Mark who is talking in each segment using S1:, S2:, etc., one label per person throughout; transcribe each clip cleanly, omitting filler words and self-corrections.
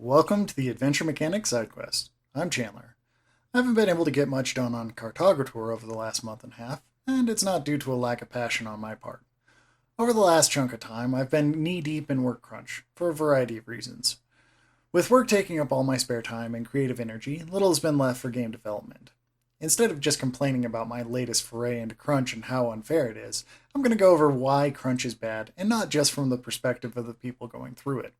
S1: Welcome to the Adventure Mechanics side quest. I'm Chandler. I haven't been able to get much done on Cartographer over the last month and a half, and it's not due to a lack of passion on my part. Over the last chunk of time, I've been knee-deep in work crunch, for a variety of reasons. With work taking up all my spare time and creative energy, little has been left for game development. Instead of just complaining about my latest foray into crunch and how unfair it is, I'm going to go over why crunch is bad, and not just from the perspective of the people going through it.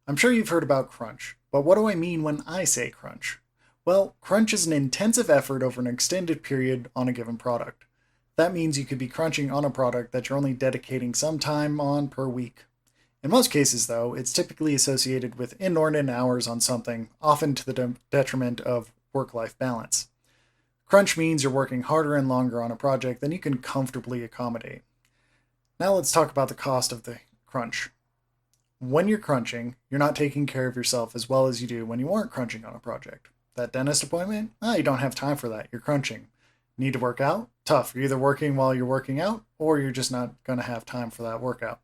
S1: I'm sure you've heard about crunch, but what do I mean when I say crunch? Well, crunch is an intensive effort over an extended period on a given product. That means you could be crunching on a product that you're only dedicating some time on per week. In most cases, though, it's typically associated with inordinate hours on something, often to the detriment of work-life balance. Crunch means you're working harder and longer on a project than you can comfortably accommodate. Now let's talk about the cost of the crunch. When you're crunching, you're not taking care of yourself as well as you do when you aren't crunching on a project. That dentist appointment? You don't have time for that. You're crunching. Need to work out? Tough. You're either working while you're working out, or you're just not going to have time for that workout.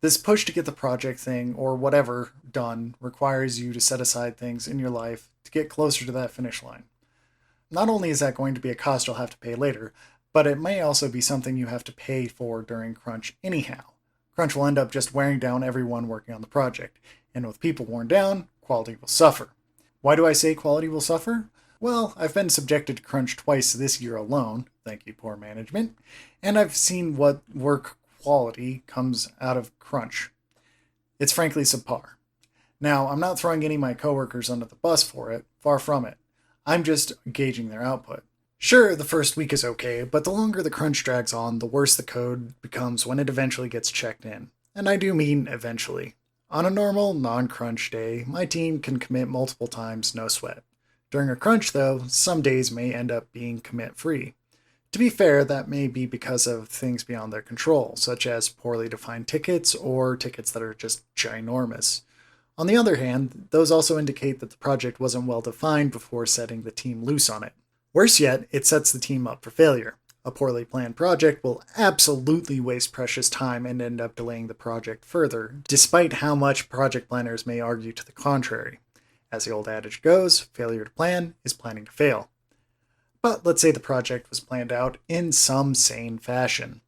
S1: This push to get the project thing, or whatever, done requires you to set aside things in your life to get closer to that finish line. Not only is that going to be a cost you'll have to pay later, but it may also be something you have to pay for during crunch anyhow. Crunch will end up just wearing down everyone working on the project, and with people worn down, quality will suffer. Why do I say quality will suffer? Well, I've been subjected to crunch twice this year alone, thank you poor management, and I've seen what work quality comes out of crunch. It's frankly subpar. Now, I'm not throwing any of my coworkers under the bus for it, far from it. I'm just gauging their output. Sure, the first week is okay, but the longer the crunch drags on, the worse the code becomes when it eventually gets checked in. And I do mean eventually. On a normal, non-crunch day, my team can commit multiple times, no sweat. During a crunch, though, some days may end up being commit-free. To be fair, that may be because of things beyond their control, such as poorly defined tickets or tickets that are just ginormous. On the other hand, those also indicate that the project wasn't well defined before setting the team loose on it. Worse yet, it sets the team up for failure. A poorly planned project will absolutely waste precious time and end up delaying the project further, despite how much project planners may argue to the contrary. As the old adage goes, failure to plan is planning to fail. But let's say the project was planned out in some sane fashion.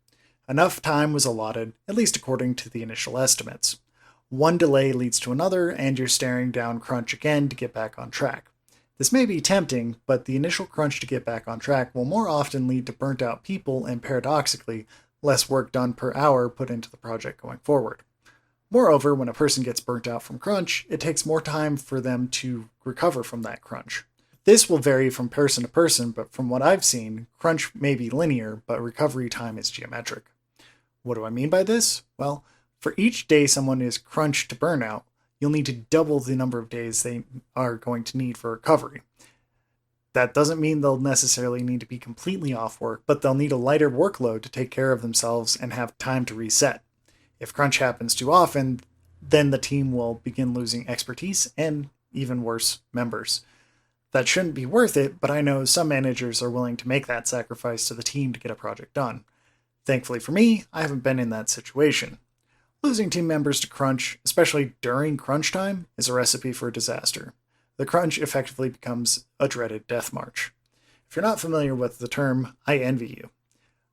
S1: Enough time was allotted, at least according to the initial estimates. One delay leads to another, and you're staring down crunch again to get back on track. This may be tempting, but the initial crunch to get back on track will more often lead to burnt out people and, paradoxically, less work done per hour put into the project going forward. Moreover, when a person gets burnt out from crunch, it takes more time for them to recover from that crunch. This will vary from person to person, but from what I've seen, crunch may be linear, but recovery time is geometric. What do I mean by this? Well, for each day someone is crunched to burnout, you'll need to double the number of days they are going to need for recovery. That doesn't mean they'll necessarily need to be completely off work, but they'll need a lighter workload to take care of themselves and have time to reset. If crunch happens too often, then the team will begin losing expertise and, even worse, members. That shouldn't be worth it, but I know some managers are willing to make that sacrifice to the team to get a project done. Thankfully for me, I haven't been in that situation. Losing team members to crunch, especially during crunch time, is a recipe for disaster. The crunch effectively becomes a dreaded death march. If you're not familiar with the term, I envy you.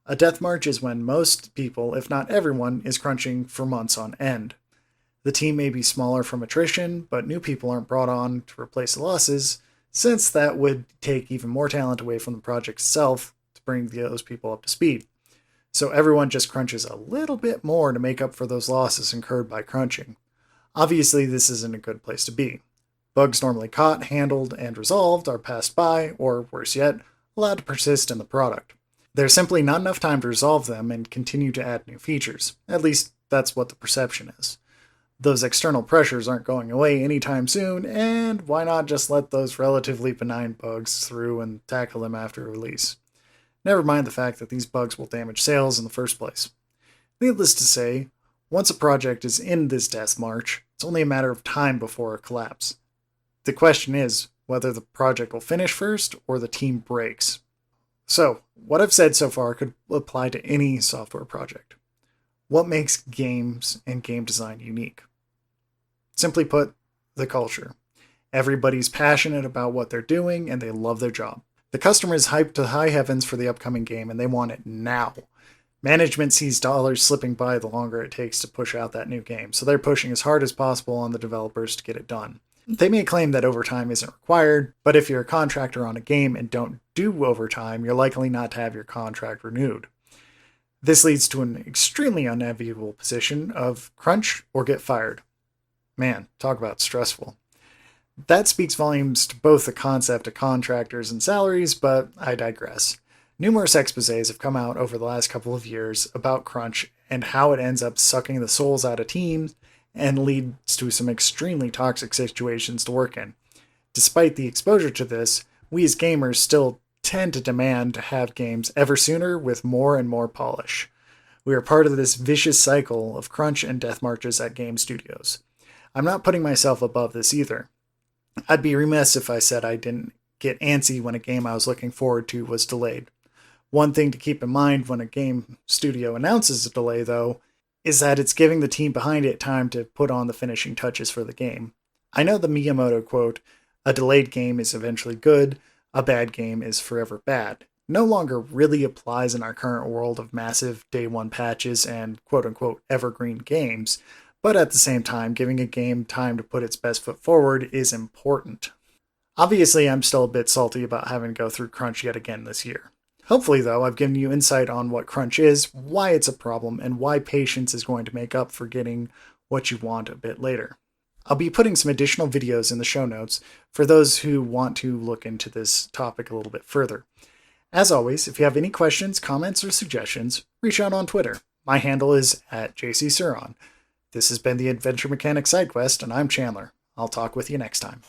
S1: A death march is when most people, if not everyone, is crunching for months on end. The team may be smaller from attrition, but new people aren't brought on to replace the losses, since that would take even more talent away from the project itself to bring those people up to speed. So everyone just crunches a little bit more to make up for those losses incurred by crunching. Obviously, this isn't a good place to be. Bugs normally caught, handled, and resolved are passed by, or worse yet, allowed to persist in the product. There's simply not enough time to resolve them and continue to add new features. At least, that's what the perception is. Those external pressures aren't going away anytime soon, and why not just let those relatively benign bugs through and tackle them after release? Never mind the fact that these bugs will damage sales in the first place. Needless to say, once a project is in this death march, it's only a matter of time before a collapse. The question is whether the project will finish first or the team breaks. So, what I've said so far could apply to any software project. What makes games and game design unique? Simply put, the culture. Everybody's passionate about what they're doing and they love their job. The customer is hyped to high heavens for the upcoming game and they want it now. Management sees dollars slipping by the longer it takes to push out that new game, so they're pushing as hard as possible on the developers to get it done. They may claim that overtime isn't required, but if you're a contractor on a game and don't do overtime, you're likely not to have your contract renewed. This leads to an extremely unenviable position of crunch or get fired. Man, talk about stressful. That speaks volumes to both the concept of contractors and salaries, but I digress. Numerous exposés have come out over the last couple of years about crunch and how it ends up sucking the souls out of teams and leads to some extremely toxic situations to work in. Despite the exposure to this, we as gamers still tend to demand to have games ever sooner with more and more polish. We are part of this vicious cycle of crunch and death marches at game studios. I'm not putting myself above this either. I'd be remiss if I said I didn't get antsy when a game I was looking forward to was delayed. One thing to keep in mind when a game studio announces a delay, though, is that it's giving the team behind it time to put on the finishing touches for the game. I know the Miyamoto quote, "A delayed game is eventually good, a bad game is forever bad," no longer really applies in our current world of massive day one patches and quote-unquote evergreen games, but at the same time, giving a game time to put its best foot forward is important. Obviously, I'm still a bit salty about having to go through crunch yet again this year. Hopefully, though, I've given you insight on what crunch is, why it's a problem, and why patience is going to make up for getting what you want a bit later. I'll be putting some additional videos in the show notes for those who want to look into this topic a little bit further. As always, if you have any questions, comments, or suggestions, reach out on Twitter. My handle is @JCSuron. This has been the Adventure Mechanic SideQuest, and I'm Chandler. I'll talk with you next time.